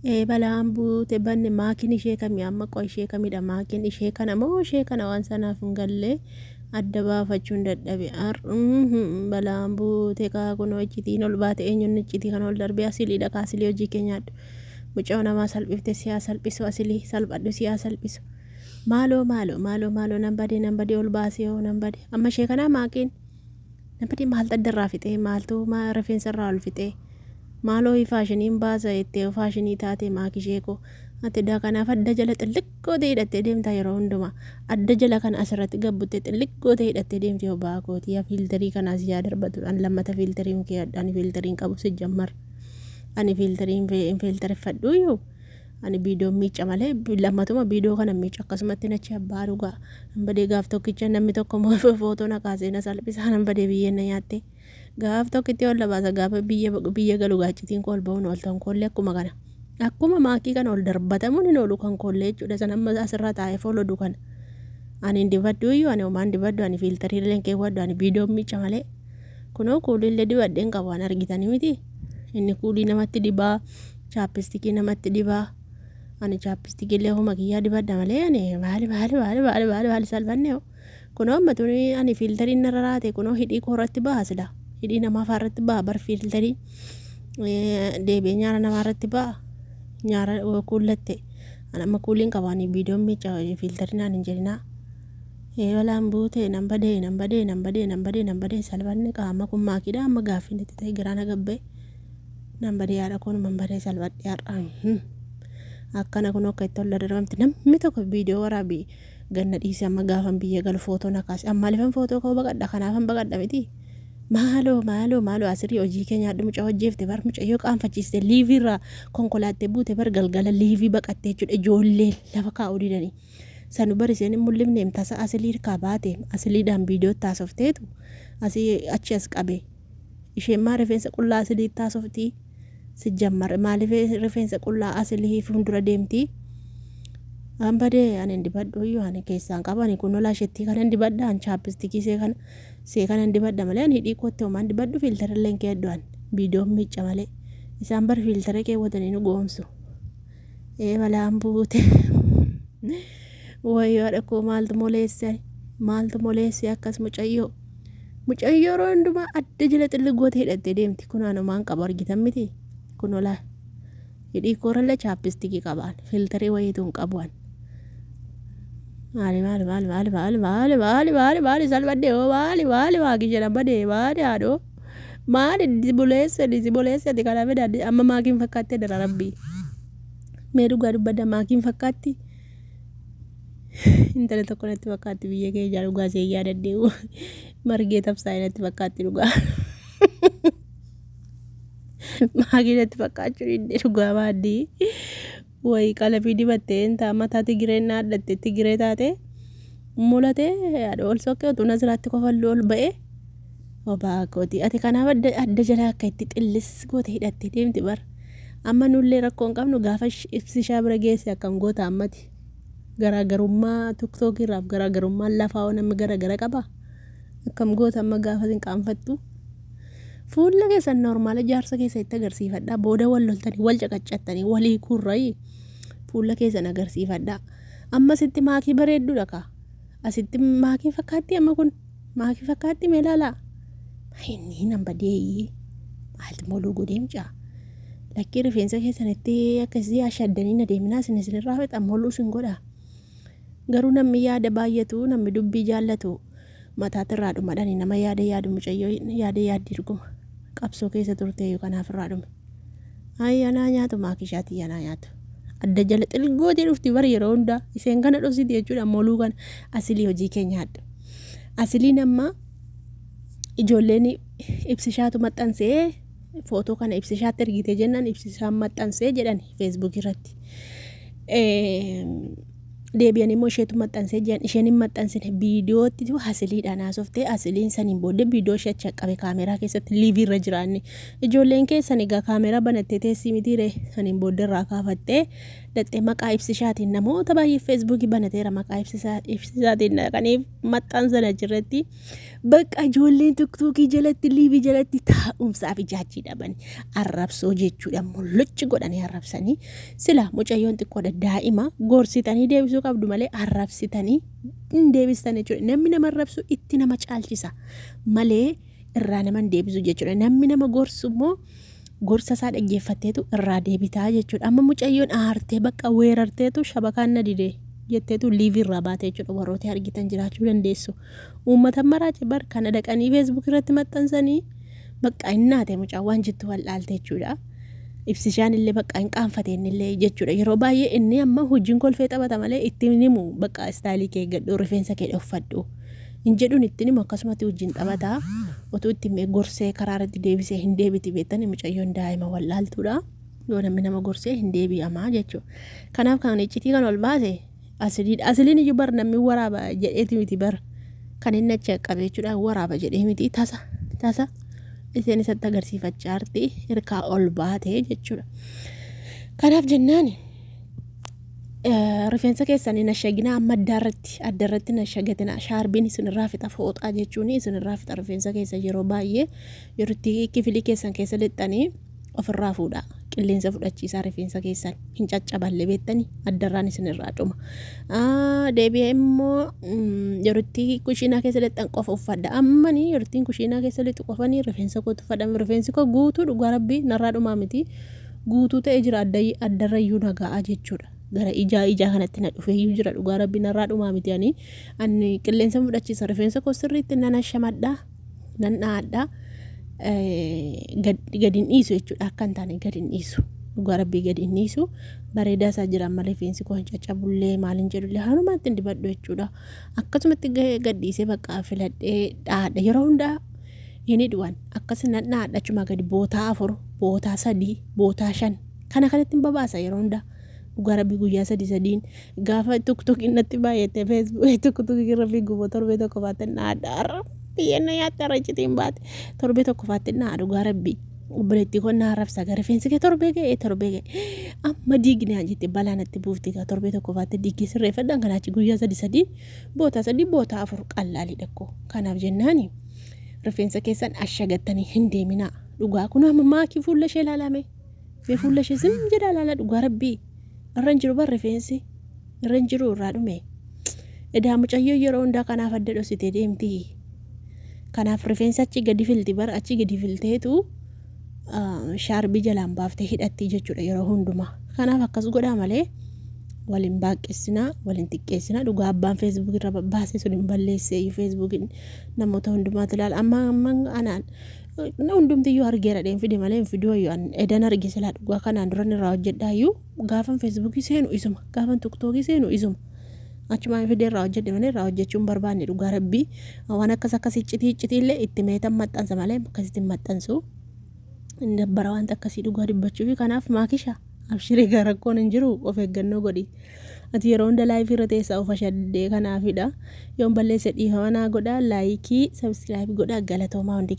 balaan buute banne maakiin ishee kamii amma qo'a ishee kamidha maakiin ishee kana moo ishee kana waan sanaaf hin gallee adda baafachuun dadhabe balaan buute kaa kunoo iccitiin ol baate eenyuun iccitii kana ol darbee asiliidha kaasilii hojii keenyaadhu mucaa namaa salphifte siyaa salphisu asilii salphadhu siyaa salphisu maaloo nan badee ol baasee yoo nan badee amma ishee kanaa maakiin nan badee maal xaddarraa fixee maaltu rifeensarraa ol fixee maaloo faashiniin baasa ittee faashinii taate maakishee koo ati daa kanaaf adda jala xilliqqoo ta'e hidhattee deemtaa yeroo hundumaa adda jala kan asirratti gabbuttee xilliqqoo ta'e hidhattee deemtee obaa kootii fiiltarii kanaas yaa darbatu an lammata fiiltariin kee ani fiiltariin qabu si jammar ani fiiltariin fiiltareffadhu yoo ani biidoo miica malee lammatuma biidoo kana miica akkasumatti nachi abbaa dhugaa nan badee gaaf tokkicha namni tokko footoo na kaasee na salphisaa nan badee biyyeen na nyaatte gaaf tokkitti ol labaasa gaafa biyya galu gaachitiin ol ba'uun ol tan kollee akkuma maakii kana ol darbatamuun hin oolu kan kollee jechuudha san amma asirraa taa'ee foolodhu kana ani hin dibaddu iyyuu ani homaan dibaddu ani fiiltarii illee keewwaddu ani biidoo miica malee kunoo kuuliillee dibadheen qabu waan argitanii miti inni kuulii namatti dibaa chaappistikii namatti dibaa ani chaappistikii illee homa kiyyaa dibadda malee ani maali salphanne kunoo ammatuun ani fiiltarii narra raate kunoo hidhii koorratti baasila hidhii namaa faarratti ba'a bar fiiltarii deebee nyaara namaarratti ba'a nyaara kuullatte amma kuuliin qabaanii biidoon miica fiiltarii naan hin jedhinaa balaan buute nan badee salphanne qaama kun maakiidha amma gaaffiin itti ta'e garaana gabbee nan badee yaada kun man badee salphadhe har'aan akkana kun akka itti ol darramte namni tokko biidiyoo waraabii ganna dhiise amma gaafan biyya galu footoo na kaase amma lifan footoo koo baqadha kanaafan baqadha miti maaloo asirii hojii keenya adda mucaa hojjeefte bar mucayyoo qaanfachiiste liiviirraa konkolaattee buute bar galgala liivii baqattee jechuudha ijoollee lafa kaa'uu didanii sanu bari isheen mul'ifne imtasa asilii hirkaa baate asiliidhaan biidiyoo taasofteetu asii achi as qabe isheen maa rifeensa qullaa asilii taasoftii si jammar maaliif rifeensa qullaa asilii fuuldura deemtii an badee ani dibadhu iyyuu ani keessaan qabani kun olaa shettii kana dibadda an chaappistikii see kana dibadda malee ani hidhii kootte homaan dibaddu fiiltara illee keeddu'an biidoo miica malee isaan bar fiiltara keewwatanii nu goomsu balaan buute wayyoo dhaqoo maaltu moleesse akkas mucayyoo yeroo hundumaa adda jala xilligoota hidhattee deemti kun anumaan qabu argitan miti kun olaa hidhii koorallee chaappistikii qabaan fiiltarii wayiituun qabuan maali salphadhe maali maakii jedhan badee maali haadhoo maali diziboleesse ati kanaaf edadde amma maakiin fakkaattee dara rabbii mee dhugaa dubbadda maakiin fakkaatti intala tokko natti fakkaatti biyya keenya dhugaa see yaadaddeewu margee tabsaa natti fakkaatti dhugaa maakii natti fakkaachuu didde dhugaa maaddii wayi qalafii dibattee inta mataa tigireen naaddatte tigiree taate mulate ol sokkee utuu nasiraatti kofallu ol ba'e obaa kooti ati kanaaf adda jala akka itti xillis goote hidhatte deemti bar amma nullee rakkoo hin qabnu gaafa ibsishaa bira geesse akkam goota ammati garaagarummaa tiktookirraaf garaagarummaa lafaa namni garaagara qaba akkam goota amma gaafa sin qaanfattu fuula keessan normaala jaarsa keessa itti agarsiifadha booda wal loltanii wal caqaccattanii walii kurrayi fuula keessan agarsiifadha amma sitti maakii bareedduudha ka asitti maakii fakkaatti amma kun maakii fakkaatti meelaalaa inni nan badeeyi maalti moluu godeemcaa lakkii rifeensa keessanitti akkasii ashaddanii na deeminaa isinirraa fixan moluu sin godha garuu namni yaada baay'atu namni dubbii jaallatu mataatirraa dhumadhani nama yaadu mucayyoo yaaddi dhuguma qabsoo keessa turte kanaaf irraa dhume ayyanaa nyaatu maakishaati yanaa nyaatu adda jala xilgooti dhufti bar yeroo hundaa iseen kana dhositi jechuudha moluu kana asilii hojii keenya adda asiliin amma ijoolleen ibsishaatu maxxansee footoo kana ibsishaatti ergite jennaan ibsishaan maxxansee jedhan feesbuuk irratti deebi'anii immoo isheetu maxxansee jiran isheen hin maxxansine viidiyootti hasiliidhaan haasoftee hasiliin saniin booddee viidiyoo ishee qabe kaameraa keessatti liivii irra jiraanne ijoolleen keessan egaa kaameraa banattee teessii mitiire saniin booddee irraa kaafattee dhattee maqaa ibsishaatiin namoota baay'ee feesbuukii banateera maqaa ibsishaatiin dhaqaniif maxxansan achirratti bakka ijoolleen tuktuukii jalatti liivii jalatti taa'umsaaf ijaajjii dhaban arrabsoo jechuudha mul'uchi godhanii arrabsanii sila mucayyoon xiqqoodha daa'ima gorsitanii deebisuu qabdu malee arrabsitanii hin deebistan jechuudha namni nama arrabsu itti nama caalchisa malee irraa nama hin deebisu jechuudha namni nama gorsu immoo gorsa isaa dhaggeeffatteetu irraa deebitaa jechuudha amma mucayyoon aartee bakka weerarteetu shabakaan na didee jetteetu liivii irraa baatee jechuudha warroota argitan jiraachuu dandeessu uummata maraache bar kana dhaqanii feesbuuk irratti maxxansanii bakka innaate mucaa waan jettu wal'aalte jechuudha ibsishaan illee bakka hin qaanfateen illee jechuudha yeroo baay'ee inni amma hojiin kolfee taphata malee ittiin himu bakka istaayilii kee gadhuu rifeensa kee uffadhu hin jedhuun ittiin himu akkasumatti hojiin taphataa otoo ittiin gorsee karaa irratti deebisee hin deebiti beektanii mucayyoon daa'ima wal'aaltuudha yoo namni nama gorsee hin deebi'amaa jechuudha kanaaf kan iccitii kan ol baase asiliin iyyuu bar namni waraaba jedheeti miti bar kan inni achi qabee jechuudha waraaba jedhee miti tasa isheen isatti agarsiifachaa jirti hirkaa ol baatee jechuudha kanaaf jennaan rifeensa keessanii nashagina amma addarratti nashagatina shaarbiin isinirraa fixa fooxaa jechuun isinirraa fixa rifeensa keessa yeroo baay'ee yerootti kifilii keessan keessa lixxanii ofirraa fuudha qilleensa fudhachiisaa rifeensa keessan hin caccaballe beektanii addarraan isinirraa dhuma deebi'ee immoo yerootti kushiinaa keessa lixxan qofa uffadha ammanii yeroottiin kushiinaa keessa lixxu qofanii rifeensa kootu uffadhame rifeensi koo guutuu dhugaa rabbii narraa dhumaa miti guutuu ta'ee jira addarrayyuu nagaa jechuudha gara ijaa kanatti na dhufeeyyuu jira dhugaa rabbii narraa dhumaa miti ani qilleensa fudhachiisa rifeensa koo sirriitti nan shamadhaa nan dhaadhaa gadin dhiisu jechuudha akka hin taane gadin dhiisu dhugaa rabbii gadin dhiisu bareedaa isaa jira amma rifeensi koo hin caccabullee maaliin jedhullee hanumaatti hin dibadhu jechuudha akkasumatti gadhiisee bakka filadhee dhaadha yeroo hundaa inni dhuwan akkasuma dhaadhachuma gadi bootaa 4 bootaa 3 bootaa 5 kana kanatti babaasa yeroo hundaa dhugaa rabbii guyyaa 3 gaafa tuktuk innatti baay'ate feesbuuk tuktuk irra fiiguu torbee tokko baatan dhaadha biyyenna yaatara citiin baate torbee tokko faatinna dhugaa rabbii obboleetti kun naarrabsa gara rifeensi kee torbee ga'e amma diigne anjitti balaanatti buufti gaa torbee tokko faatte diigee sirreeffadhaan kanaachi guyyaa 3 bootaa 4 qallaalii dhaqko kanaaf jennaani rifeensa keessan ashagattanii hin deemina dhugaa kun amma maakii fuula ishee ilaalame mee fuula ishee sim jedha ilaala dhugaa rabbii irran jiru bar rifeensi irran jiru irraa dhume edaa mucayyoo yeroo hundaa kanaaf adda dhositee deemti kanaaf rifeensa achi gadi filti bar achi gadi filteetu shaarbii jalaan baaftee hidhatti jechuudha yeroo hundumaa kanaaf akkas godhaa malee waliin baaqessinaa waliin xiqqeessinaa dhugaa abbaan feesbuuk irra baasee sun hin balleessee feesbuukiin namoota hundumaatti ilaala amma anaan hundumtiyyuu argeera dheen fide malee fidoo edan arge silaa dhugaa kanaan duran irraa hojjedhaayyuu gaafan feesbuukii seenu isuma gaafan tiktookii seenu isuma achumaan fidee irraa hojjedhe malee irraa hojjechuun barbaanne dhugaa rabbii waan akkas iccitii illee itti meetan maxxansa malee akkasitti maxxansu hin dabbara waan akkasii dhugaa dubbachuu fi kanaaf maakisha abshirii garakkoon hin jiru of eeggannoo godhi ati yeroo hunda laayifii irra teessaa of ashaddee kanaafidha yoon balleesse dhiifamanaa godhaa laayikii sabskiraayib godhaa galatoomaa hundi